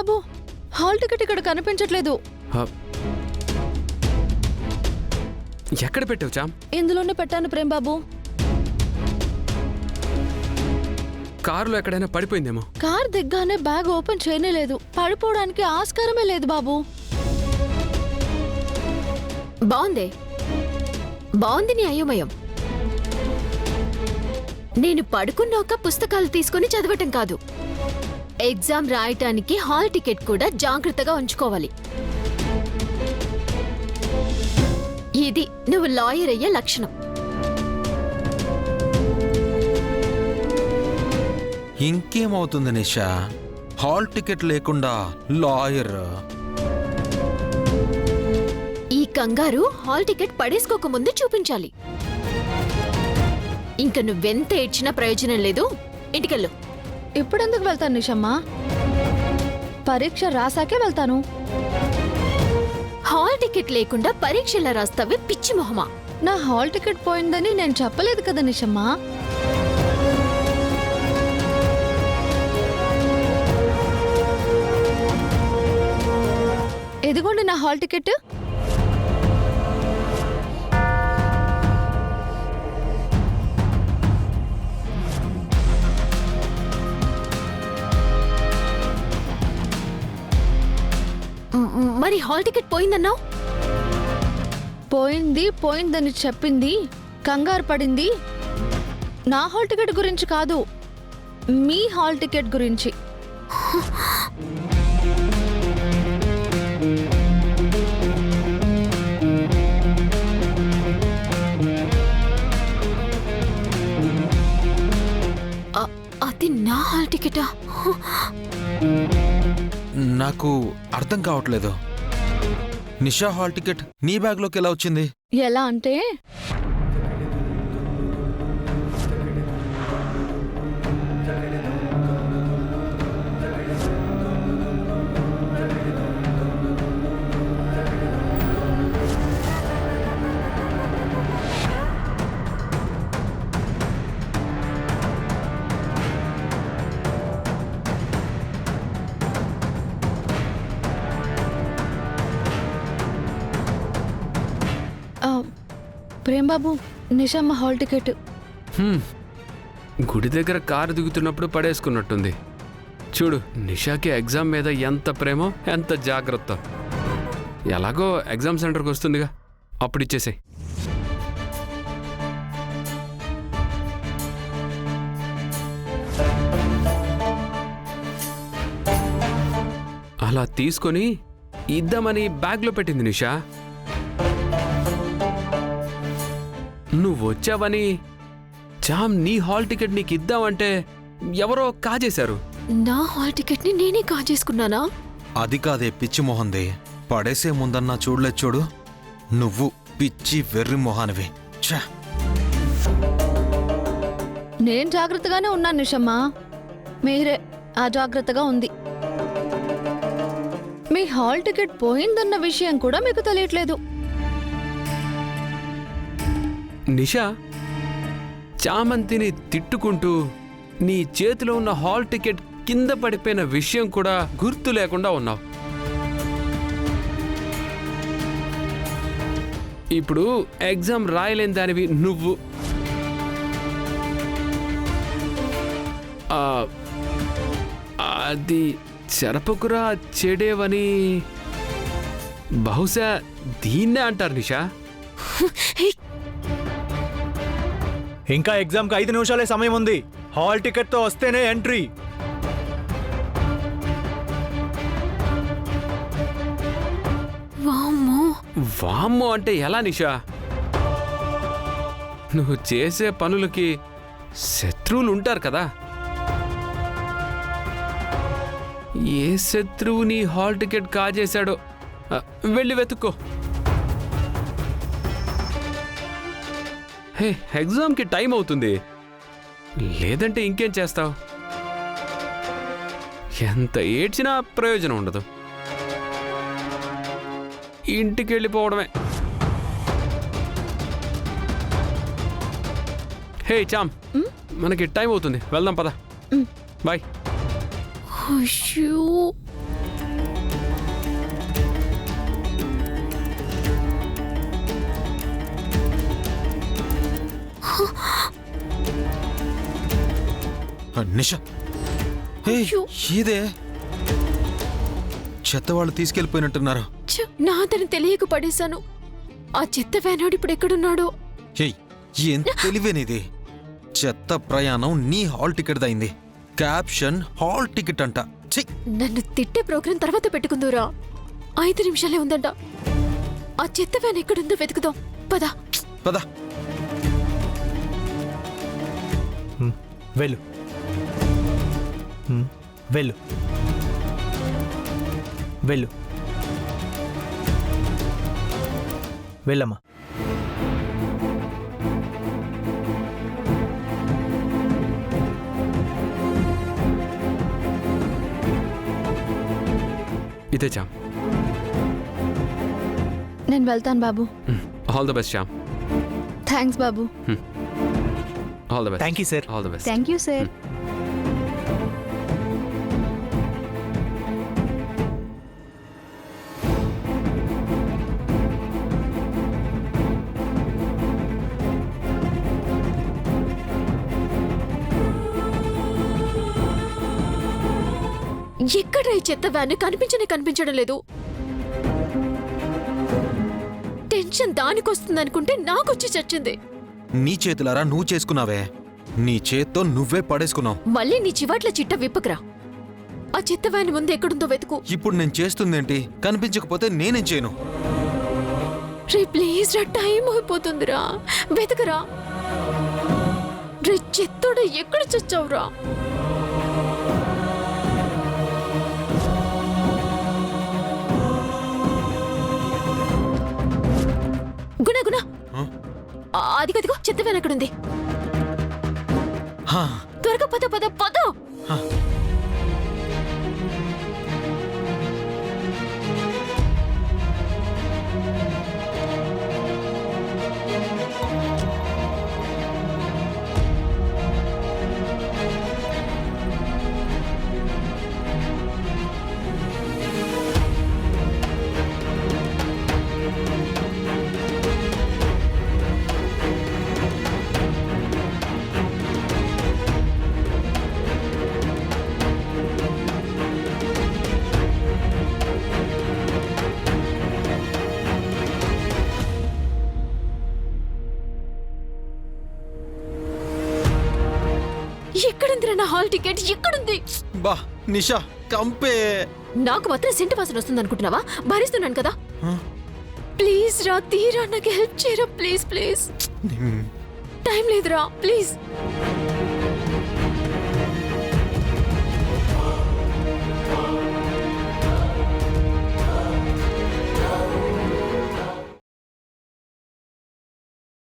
బాబు, hall ticket ఇక్కడ కనిపించట్లేదు. ఎక్కడ పెట్టావు చామ్? ఇందులోనే పెట్టాను ప్రేమ్ బాబు. కారులో ఎక్కడైనా పడిపోయిందేమో. కార్ దిగ్గానే బ్యాగ్ ఓపెన్ చేయలేదు. పడిపోవడానికి ఆస్కారమే లేదు బాబు. బాగుంది నీ అయోమయం. నేను పడుకున్నాక పుస్తకాలు తీసుకుని చదవటం కాదు, ఎగ్జామ్ రాయటానికి హాల్ టికెట్ కూడా జాగ్రత్తగా ఉంచుకోవాలి. ఇది నువ్వు లాయర్ అయ్యే లక్షణం. ఇంకేమవుతుంది నిషా, హాల్ టికెట్ లేకుండా లాయర్? ఈ కంగారు హాల్ టికెట్ పడేసుకోకముందు చూపించాలి. ఇంక నువ్వెంత ఏడ్చినా ప్రయోజనం లేదు. ఇంటికెళ్ళు. ఇప్పుడెందుకు వెళ్తాను నిషమ్మా? పరీక్ష రాసాకే వెళ్తాను. హాల్ టికెట్ లేకుండా పరీక్షలా రాస్తావే పిచ్చి మొహమా. నా హాల్ టికెట్ పోయిందని నేను చెప్పలేదు కదా నిషమ్మా. ఎదిగోండి నా హాల్ టికెట్. మరి హాల్ టికెట్ పోయిందన్నావు? పోయిందని చెప్పింది, కంగారు పడింది. నా హాల్ టికెట్ గురించి కాదు, మీ హాల్ టికెట్ గురించి. అది నా హాల్ టికెటా? నాకు అర్థం కావట్లేదు. నిషా హాల్ టికెట్ నీ బ్యాగ్లోకి ఎలా వచ్చింది? ఎలా అంటే, ప్రేమ్ బాబు, నిషమ్మ హాల్ టికెట్. గుడి దగ్గర కారు దిగుతున్నప్పుడు పడేసుకున్నట్టుంది. చూడు, నిషాకి ఎగ్జామ్ మీద ఎంత ప్రేమో, ఎంత జాగ్రత్త. ఎలాగో ఎగ్జామ్ సెంటర్కి వస్తుందిగా, అప్పుడు ఇచ్చేసాయి. అలా తీసుకొని ఇద్దామని బ్యాగ్లో పెట్టింది నిషా. నువ్వు వచ్చావని చామ్ నీ హాల్ టికెట్ నీకు ఇద్దామంటే ఎవరో కాజేశారు. నా హాల్ టికెట్ ని నేనే కాజేసుకున్నానా? అది కాదే పిచ్చి మొహంది. పడేసే ముందన్నా చూడలేదు చూడు. నువ్వు పిచ్చి వెర్రి మొహానివి. నేను జాగ్రత్తగానే ఉన్నాను నిషమ్మా, మీరే అజాగ్రత్తగా ఉంది. మీ హాల్ టికెట్ పోయిందన్న విషయం కూడా మీకు తెలియట్లేదు. నిషా, చామంతిని తిట్టుకుంటూ నీ చేతిలో ఉన్న హాల్ టికెట్ కింద పడిపోయిన విషయం కూడా గుర్తు లేకుండా ఉన్నావు. ఇప్పుడు ఎగ్జామ్ రాయలేని దానివి నువ్వు. అది చెరపకురా చెడేవని బహుశా దీన్నే అంటారు నిషా. ఇంకా ఎగ్జామ్కి 5 నిమిషాలే సమయం ఉంది. హాల్ టికెట్తో వస్తేనే ఎంట్రీ. వామ్మో అంటే ఎలా నిషా? నువ్వు చేసే పనులకి శత్రువులు ఉంటారు కదా. ఏ శత్రువు నీ హాల్ టికెట్ కాజేశాడో వెళ్ళి వెతుక్కో. హే, ఎగ్జామ్కి టైం అవుతుంది, లేదంటే ఇంకేం చేస్తావు? ఎంత ఏడ్చినా ప్రయోజనం ఉండదు. ఇంటికి వెళ్ళిపోవడమే. హే చామ్, మనకి టైం అవుతుంది, వెళ్దాం పద. బాయ్. నిషా హే, ఇదే చెత్త వాళ్ళు తీసుకెళ్ళిపోయినట్టున్నారు. ఛ, నాదని తెలియక పడేశాను. ఆ చెత్త వ్యానాడు ఇప్పుడు ఎక్కడున్నాడో? ఏయ్, ఏం తెలివేనిది. చెత్త ప్రయాణం నీ హాల్ టికెట్ దైంది. క్యాప్షన్ హాల్ టికెట్ అంట. ఛీ! నన్ను తిట్టే ప్రోగ్రాం తర్వాత పెట్టుకుందూరా. 5 నిమిషాలే ఉందంట. ఆ చెత్త వ్యాన్ ఎక్కడుందో వెతుకుదాం. పద. పద. వెళ్ళు వెళ్ళు వెళ్ళు వెళ్ళమ్మా. ఇదే శ్యామ్. నేను వెళ్తాను బాబు. All the best Shyam. Thanks బాబు. All the best. Thank you sir. All the best. Thank you sir. ఎక్కడ ఈ చెత్త వ్యాన్ కనిపించడం లేదు. టెన్షన్ దానికొస్తుందనుకుంటే నాకొచ్చి చచ్చింది. నీ చేతులారా నువ్వు చేసుకున్నావే. నీ చేత్తో నువ్వే పడేసుకున్నావు. మళ్ళీ నీ చివాట్ల చిట్ట విప్పకరా. ఆ చెత్త వ్యాన్ ముందు ఎక్కడుందో వెతుకు. ఇప్పుడు నేను చేస్తుందేంటి? కనిపించకపోతే నేనేం చేయను? రే ప్లీజ్ రా, టైం అయిపోతుందిరా. వెతకరా. రే చెత్తోడు ఎక్కడ చచ్చావురా? గుణ అదిగో చెత్త వ్యాన్ అక్కడుంది. హా, త్వరగా పద పద పద. హా. ఎక్కడుందిరా నా హాల్ టికెట్? ఎక్కడుంది? బా నిషా కంపే. నాకు మాత్రం సెంటు వాసన వస్తుంది అనుకుంటున్నావా? భరిస్తున్నాను కదా. హ? ప్లీజ్ రా, తీరా నాకు హెల్ప్ చేయరా. Please please. టైం లేదురా, ప్లీజ్.